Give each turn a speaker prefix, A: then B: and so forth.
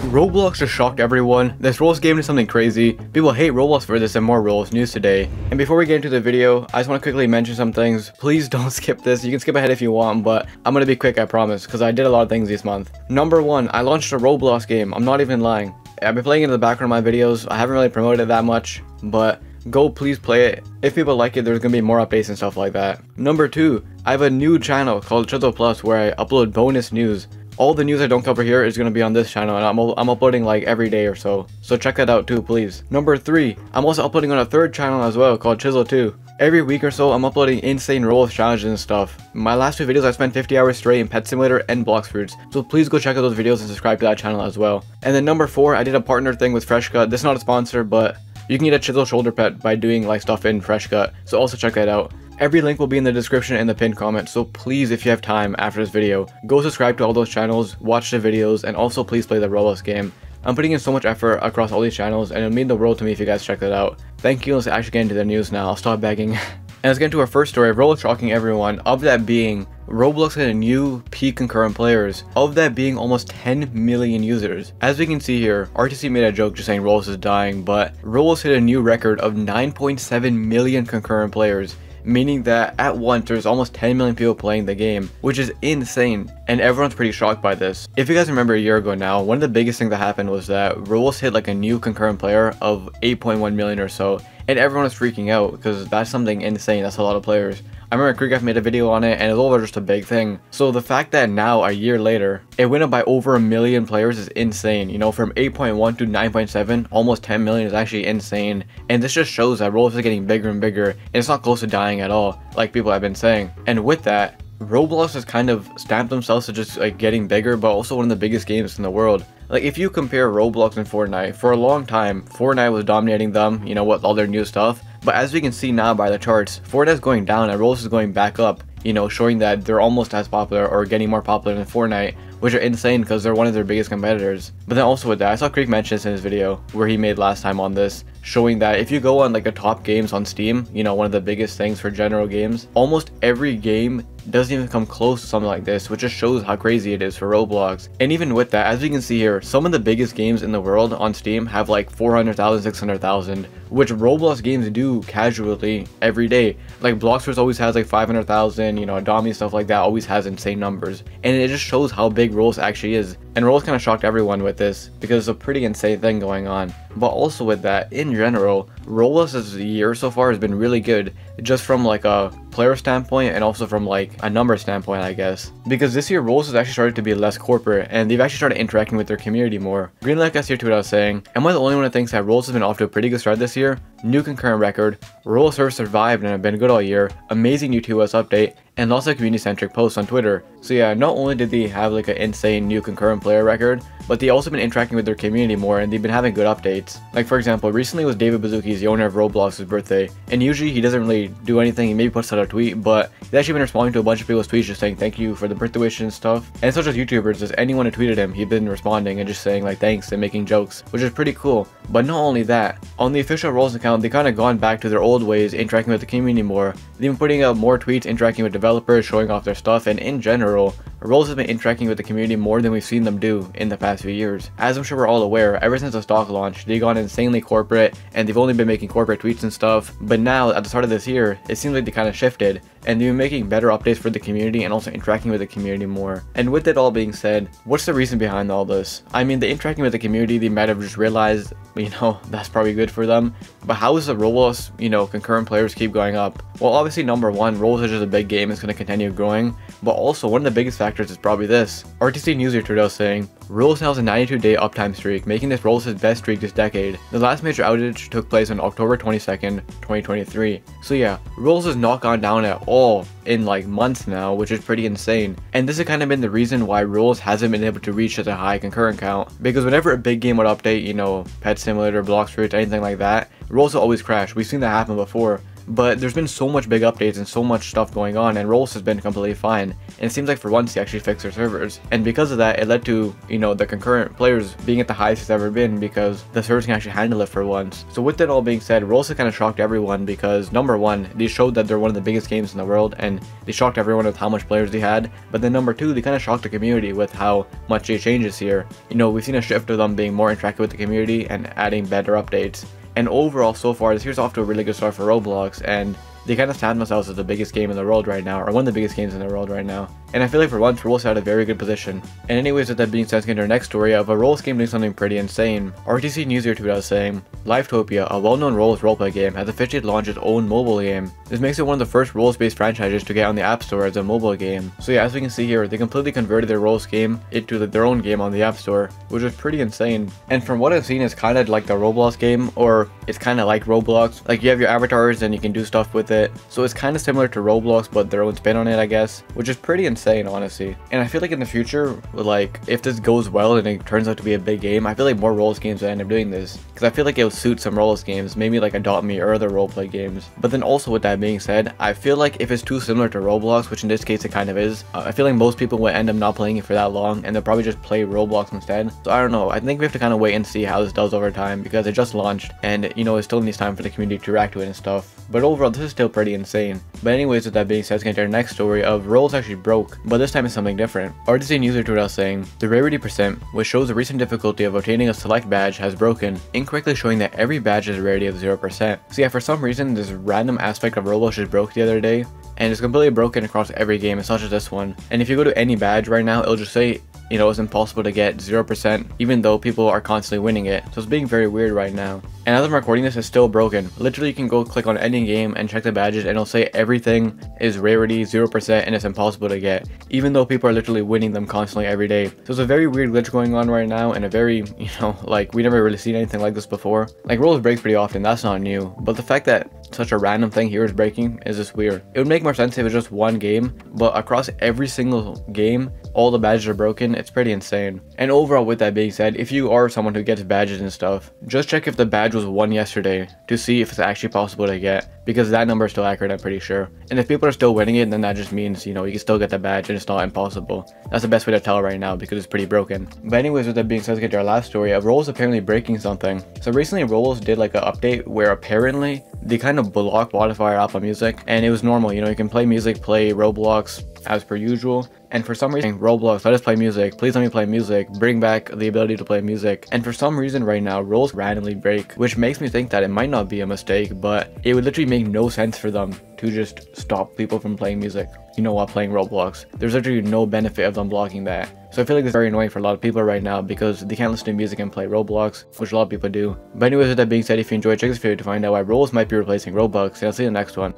A: Roblox just shocked everyone. This Roblox game is something crazy. People hate Roblox for this and more Roblox news today. And before we get into the video, I just want to quickly mention some things. Please don't skip this. You can skip ahead if you want, but I'm going to be quick, I promise, because I did a lot of things this month. Number one, I launched a Roblox game. I'm not even lying. I've been playing it in the background of my videos. I haven't really promoted it that much, but go please play it. If people like it, there's gonna be more updates and stuff like that. Number two, I have a new channel called Chisel Plus where I upload bonus news. All the news I don't cover here is gonna be on this channel, and I'm uploading like every day or so. So check that out too, please. Number three, I'm also uploading on a third channel as well called Chisel 2. Every week or so, I'm uploading insane Roblox challenges and stuff. My last two videos, I spent 50 hours straight in Pet Simulator and Blox Fruits, so please go check out those videos and subscribe to that channel as well. And then number four, I did a partner thing with Freshcut. This is not a sponsor, but you can get a Chisel shoulder pet by doing like stuff in Freshcut, so also check that out. Every link will be in the description and the pinned comment, so please, if you have time after this video, go subscribe to all those channels, watch the videos, and also please play the Roblox game. I'm putting in so much effort across all these channels, and it'll mean the world to me if you guys check that out. Thank you. Let's actually get into the news now. I'll stop begging. And let's get into our first story of Roblox shocking everyone, of that being Roblox had a new peak concurrent players, of that being almost 10 million users. As we can see here, RTC made a joke just saying Roblox is dying, but Roblox hit a new record of 9.7 million concurrent players, meaning that at once there's almost 10 million people playing the game, which is insane, and everyone's pretty shocked by this. If you guys remember a year ago now, one of the biggest things that happened was that Roblox hit like a new concurrent player of 8.1 million or so, and everyone was freaking out because that's something insane. That's a lot of players. I remember KreekF made a video on it and it's all just a big thing. So the fact that now, a year later, it went up by over 1 million players is insane. You know, from 8.1 to 9.7, almost 10 million is actually insane. And this just shows that Roblox is getting bigger and bigger, and it's not close to dying at all, like people have been saying. And with that, Roblox has kind of stamped themselves to just like getting bigger, but also one of the biggest games in the world. Like if you compare Roblox and Fortnite, for a long time, Fortnite was dominating them, you know, with all their new stuff. But as we can see now by the charts, Fortnite's going down and Roblox is going back up, you know, showing that they're almost as popular or getting more popular than Fortnite, which are insane because they're one of their biggest competitors. But then also with that, I saw Kreek mention this in his video where he made last time on this, showing that if you go on like the top games on Steam, you know, one of the biggest things for general games, almost every game doesn't even come close to something like this, which just shows how crazy it is for Roblox. And even with that, as we can see here, some of the biggest games in the world on Steam have like 400,000, 600,000, which Roblox games do casually every day. Like Blox Fruits always has like 500,000, you know, Adomi, stuff like that always has insane numbers. And it just shows how big Roblox actually is. And Roblox kind of shocked everyone with this because it's a pretty insane thing going on. But also with that, in general, Roblox's year so far has been really good, just from like a player standpoint and also from like a number standpoint, I guess. Because this year Roblox has actually started to be less corporate and they've actually started interacting with their community more. Greenlight us here to what I was saying. Am I the only one that thinks that Roblox has been off to a pretty good start this year? New concurrent record, Roblox servers survived and have been good all year, amazing new 2S update, and lots of community-centric posts on Twitter. So yeah, not only did they have like an insane new concurrent player record, but they also been interacting with their community more and they've been having good updates. Like for example, recently was David Baszucki's, the owner of Roblox's birthday, and usually he doesn't really do anything, he maybe puts out a tweet, but he's actually been responding to a bunch of people's tweets just saying thank you for the birthday wishes and stuff. And such as YouTubers, just anyone who tweeted him, he's been responding and just saying like thanks and making jokes, which is pretty cool. But not only that, on the official Roblox account, they kind of gone back to their old ways, interacting with the community more. They've been putting out more tweets, interacting with developers, showing off their stuff, and in general, Roblox has been interacting with the community more than we've seen them do in the past few years. As I'm sure we're all aware, ever since the stock launch, they've gone insanely corporate, and they've only been making corporate tweets and stuff. But now, at the start of this year, it seems like they kind of shifted, and they've been making better updates for the community and also interacting with the community more. And with it all being said, what's the reason behind all this? I mean, the interacting with the community, they might have just realized, you know, that's probably good for them. But how is the Roblox, you know, concurrent players keep going up? Well, obviously, number one, Roblox is just a big game, it's going to continue growing. But also, one of the biggest factors is probably this. RTC News here tweeted out saying, Roblox now has a 92-day uptime streak, making this Roblox's best streak this decade. The last major outage took place on October 22nd, 2023. So yeah, Roblox has not gone down at all in like months now, which is pretty insane. And this has kind of been the reason why Roblox hasn't been able to reach such a high concurrent count. Because whenever a big game would update, you know, Pet Simulator, Blox Fruits, anything like that, Roblox will always crash. We've seen that happen before. but there's been so much big updates and so much stuff going on, and Roblox has been completely fine. And it seems like for once they actually fixed their servers, and because of that, it led to, you know, the concurrent players being at the highest it's ever been because the servers can actually handle it for once. So with that all being said, Roblox kind of shocked everyone because number one, they showed that they're one of the biggest games in the world, and they shocked everyone with how much players they had. But then number two, they kind of shocked the community with how much they changes here. You know, we've seen a shift of them being more interactive with the community and adding better updates. And overall, so far, this year's off to a really good start for Roblox, and they kind of stand themselves as the biggest game in the world right now, or one of the biggest games in the world right now. And I feel like for once, Roblox had a very good position. And anyways, with that being said, let's get into our next story of a Roblox game doing something pretty insane. RTC News here tweeted out saying, Livetopia, a well-known Roblox roleplay game, has officially launched its own mobile game. This makes it one of the first Roblox-based franchises to get on the App Store as a mobile game. So yeah, as we can see here, they completely converted their Roblox game into their own game on the App Store, which is pretty insane. And from what I've seen, it's kind of like the Roblox game, or it's kind of like Roblox. Like, you have your avatars and you can do stuff with it. So it's kind of similar to Roblox, but their own spin on it, I guess, which is pretty insane, honestly. And I feel like in the future, like, if this goes well and it turns out to be a big game, I feel like more Roblox games will end up doing this, because I feel like it will suit some Roblox games, maybe like Adopt Me or other roleplay games. But then also, with that being said, I feel like if it's too similar to Roblox, which in this case it kind of is, I feel like most people will end up not playing it for that long, and they'll probably just play Roblox instead. So I don't know, I think we have to kind of wait and see how this does over time, because it just launched, and you know, it still needs time for the community to react to it and stuff. But overall, this is still pretty insane. But anyways, with that being said, let's get to our next story of Roblox actually broke, but this time it's something different. RTC News tweeted out saying, the rarity percent, which shows the recent difficulty of obtaining a select badge, has broken, incorrectly showing that every badge has a rarity of 0%. So yeah, for some reason, this random aspect of Roblox just broke the other day, and it's completely broken across every game. It's not just this one. And if you go to any badge right now, it'll just say, you know, it's impossible to get 0%, even though people are constantly winning it. So it's being very weird right now. And as I'm recording this, it's still broken. Literally, you can go click on any game and check the badges, and it'll say everything is rarity 0% and it's impossible to get, even though people are literally winning them constantly every day. So it's a very weird glitch going on right now, and a very, you know, like, we never really seen anything like this before. Like, Roblox breaks pretty often, that's not new, but the fact that such a random thing here is breaking is just weird. It would make more sense if it was just one game, but across every single game, all the badges are broken. It's pretty insane. And overall, with that being said, if you are someone who gets badges and stuff, just check if the badge was won yesterday to see if it's actually possible to get, because that number is still accurate, I'm pretty sure. And if people are still winning it, then that just means, you know, you can still get the badge and it's not impossible. That's the best way to tell right now, because it's pretty broken. But anyways, with that being said, let's get to our last story of Roblox apparently breaking something. So recently, Roblox did like an update where apparently they kind of blocked Spotify or Apple Music, and it was normal, you know, you can play music, play Roblox as per usual. And for some reason, Roblox, let us play music, please let me play music, bring back the ability to play music. And for some reason right now, Roblox randomly break, which makes me think that it might not be a mistake, but it would literally make no sense for them to just stop people from playing music, you know, while playing Roblox. There's literally no benefit of them blocking that. So I feel like it's very annoying for a lot of people right now, because they can't listen to music and play Roblox, which a lot of people do. But anyways, with that being said, if you enjoyed, check this video to find out why Roblox might be replacing Robux, and I'll see you in the next one.